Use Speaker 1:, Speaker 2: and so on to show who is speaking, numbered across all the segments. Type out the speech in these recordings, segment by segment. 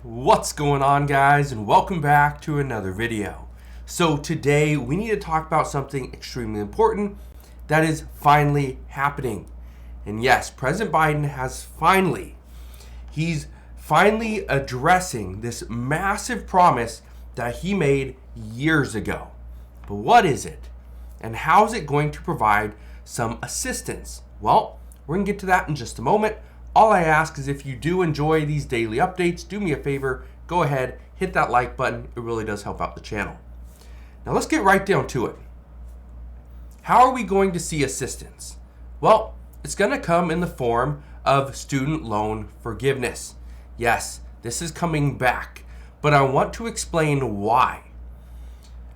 Speaker 1: What's going on, guys, and welcome back to another video. So today we need to talk about something extremely important that is finally happening. And yes, President Biden he's finally addressing this massive promise that he made years ago. But what is it? And how is it going to provide some assistance? Well, we're going to get to that in just a moment. All I ask is if you do enjoy these daily updates, do me a favor, go ahead, hit that like button. It really does help out the channel. Now let's get right down to it. How are we going to see assistance? Well, it's going to come in the form of student loan forgiveness. Yes, this is coming back, but I want to explain why.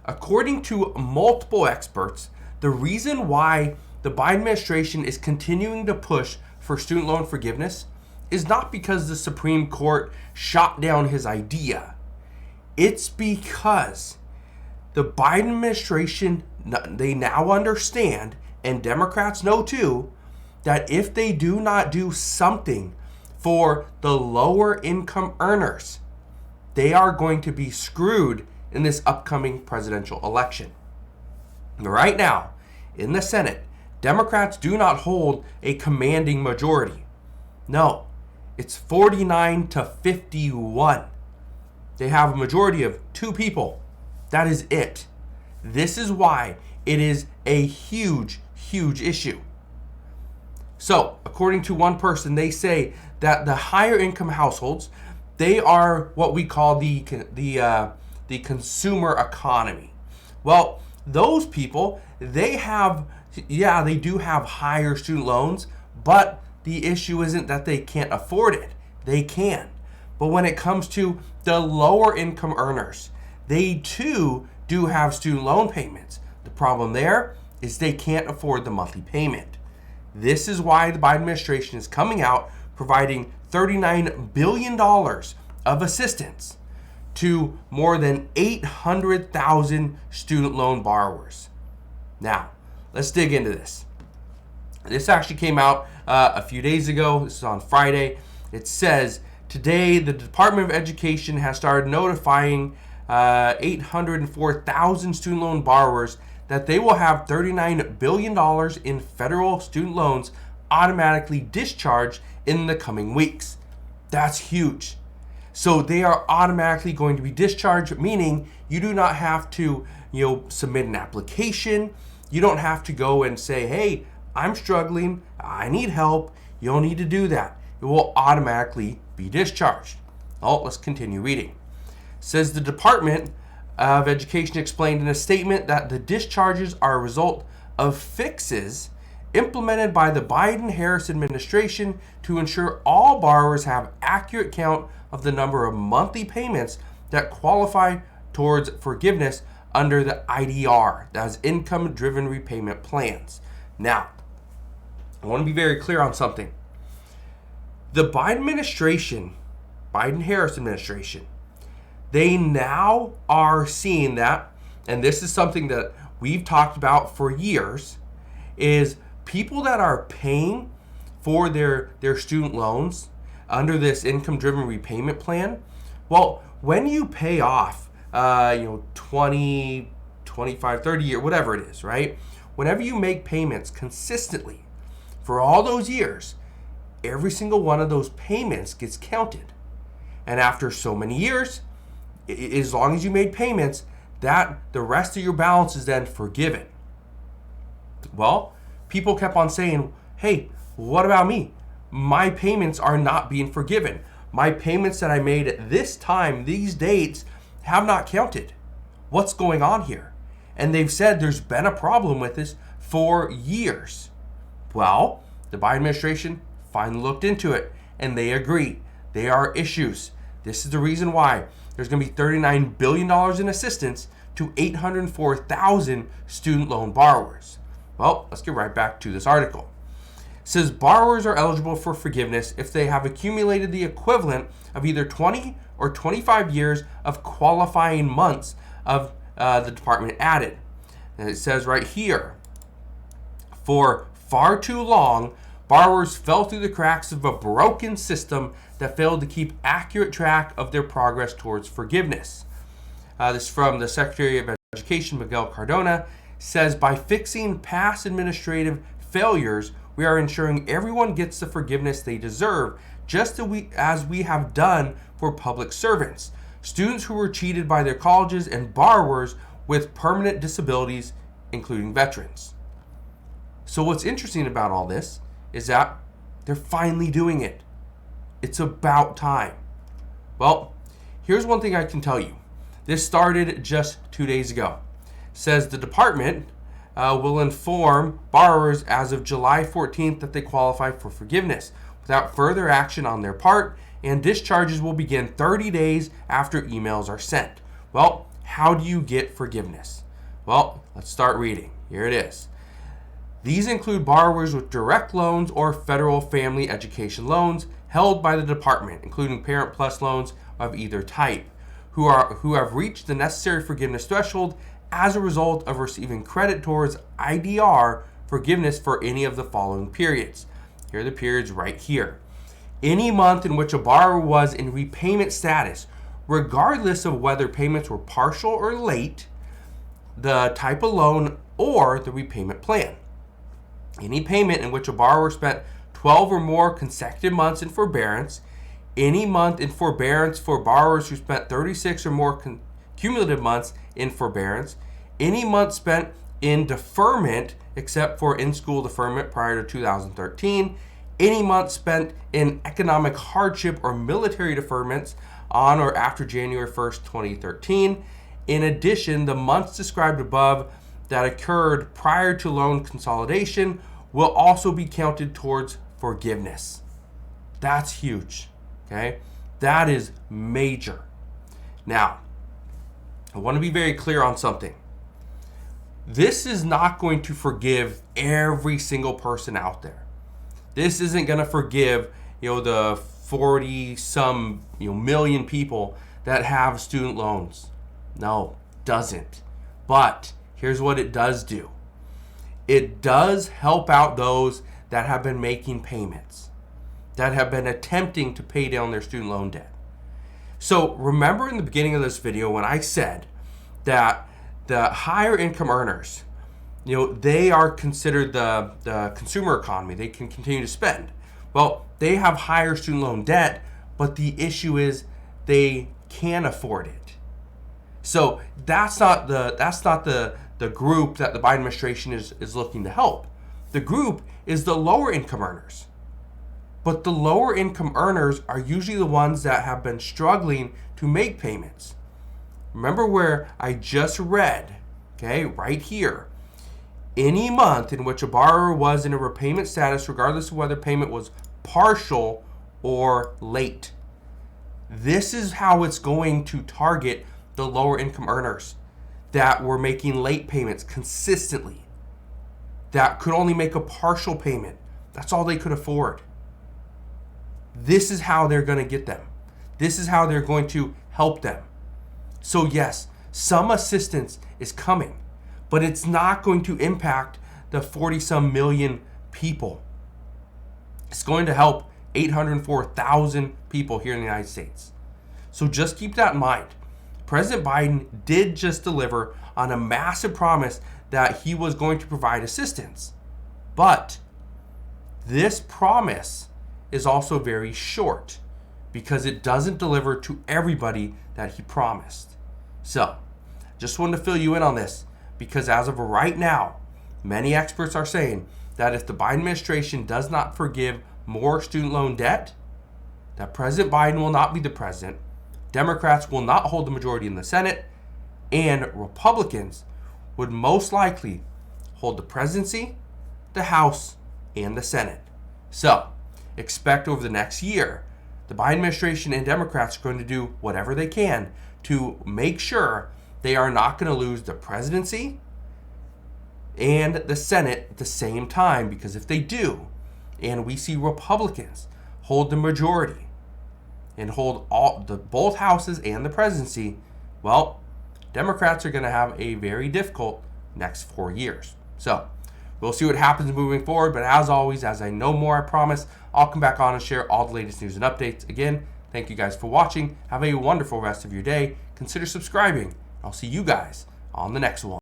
Speaker 1: According to multiple experts, the reason why the Biden administration is continuing to push for student loan forgiveness is not because the Supreme Court shot down his idea. It's because the Biden administration, they now understand, and Democrats know too, that if they do not do something for the lower income earners, they are going to be screwed in this upcoming presidential election. Right now, in the Senate, Democrats do not hold a commanding majority. No, it's 49 to 51. They have a majority of 2 people. That is it. This is why it is a huge, huge issue. So, according to one person, they say that the higher income households, they are what we call the consumer economy. Well, those people, they do have higher student loans, but the issue isn't that they can't afford it. They can. But when it comes to the lower income earners, they too do have student loan payments. The problem there is they can't afford the monthly payment. This is why the Biden administration is coming out providing $39 billion of assistance to more than 800,000 student loan borrowers. Now, let's dig into this. This actually came out a few days ago. This is on Friday. It says, today the Department of Education has started notifying 804,000 student loan borrowers that they will have $39 billion in federal student loans automatically discharged in the coming weeks. That's huge. So they are automatically going to be discharged, meaning you do not have to, submit an application. You don't have to go and say, hey, I'm struggling, I need help. You don't need to do that. It will automatically be discharged. Oh, let's continue reading. It says the Department of Education explained in a statement that the discharges are a result of fixes implemented by the Biden-Harris administration to ensure all borrowers have accurate count of the number of monthly payments that qualify towards forgiveness under the IDR, that is Income-Driven Repayment Plans. Now, I want to be very clear on something. The Biden administration, Biden-Harris administration, they now are seeing that, and this is something that we've talked about for years, is people that are paying for their student loans under this income-driven repayment plan, well, when you pay off 20, 25, 30 year, whatever it is, right? Whenever you make payments consistently for all those years, every single one of those payments gets counted. And after so many years, as long as you made payments, that the rest of your balance is then forgiven. Well, people kept on saying, hey, what about me? My payments are not being forgiven. My payments that I made at this time, these dates, have not counted. What's going on here? And they've said there's been a problem with this for years. Well, the Biden administration finally looked into it, and they agree. There are issues. This is the reason why there's going to be $39 billion in assistance to 804,000 student loan borrowers. Well, let's get right back to this article. It says borrowers are eligible for forgiveness if they have accumulated the equivalent of either 20 or 25 years of qualifying months of the department added. And it says right here, for far too long, borrowers fell through the cracks of a broken system that failed to keep accurate track of their progress towards forgiveness. This is from the Secretary of Education, Miguel Cardona, says, by fixing past administrative failures, we are ensuring everyone gets the forgiveness they deserve, just as we have done for public servants, students who were cheated by their colleges, and borrowers with permanent disabilities, including veterans. So what's interesting about all this is that they're finally doing it. It's about time. Well, here's one thing I can tell you. This started just 2 days ago. It says the department will inform borrowers as of July 14th that they qualify for forgiveness without further action on their part, and discharges will begin 30 days after emails are sent. Well, how do you get forgiveness? Well, let's start reading. Here it is. These include borrowers with direct loans or federal family education loans held by the department, including Parent Plus loans of either type, who have reached the necessary forgiveness threshold as a result of receiving credit towards IDR forgiveness for any of the following periods. Here are the periods right here. Any month in which a borrower was in repayment status, regardless of whether payments were partial or late, the type of loan, or the repayment plan. Any payment in which a borrower spent 12 or more consecutive months in forbearance, any month in forbearance for borrowers who spent 36 or more cumulative months in forbearance, any month spent in deferment except for in-school deferment prior to 2013, any month spent in economic hardship or military deferments on or after January 1st, 2013. In addition, the months described above that occurred prior to loan consolidation will also be counted towards forgiveness. That's huge, okay? That is major. Now, I want to be very clear on something. This is not going to forgive every single person out there. This isn't going to forgive, the 40-some, million people that have student loans. No, doesn't. But here's what it does do. It does help out those that have been making payments, that have been attempting to pay down their student loan debt. So remember in the beginning of this video when I said that the higher income earners, they are considered the consumer economy. They can continue to spend. Well, they have higher student loan debt, but the issue is they can't afford it. So that's not the group that the Biden administration is looking to help. The group is the lower income earners. But the lower income earners are usually the ones that have been struggling to make payments. Remember where I just read, okay, right here. Any month in which a borrower was in a repayment status, regardless of whether payment was partial or late. This is how it's going to target the lower income earners that were making late payments consistently, that could only make a partial payment. That's all they could afford. This is how they're going to get them. This is how they're going to help them. So yes, some assistance is coming, but it's not going to impact the 40-some million people. It's going to help 804,000 people here in the United States. So just keep that in mind. President Biden did just deliver on a massive promise that he was going to provide assistance. But this promise is also very short because it doesn't deliver to everybody that he promised. So, just wanted to fill you in on this because as of right now, many experts are saying that if the Biden administration does not forgive more student loan debt, that President Biden will not be the president, Democrats will not hold the majority in the Senate, and Republicans would most likely hold the presidency, the House, and the Senate. So, expect over the next year, the Biden administration and Democrats are going to do whatever they can to make sure they are not going to lose the presidency and the Senate at the same time, because if they do, and we see Republicans hold the majority and hold both houses and the presidency, well, Democrats are going to have a very difficult next 4 years. So we'll see what happens moving forward. But as always, as I know more, I promise, I'll come back on and share all the latest news and updates. Again, thank you guys for watching. Have a wonderful rest of your day. Consider subscribing. I'll see you guys on the next one.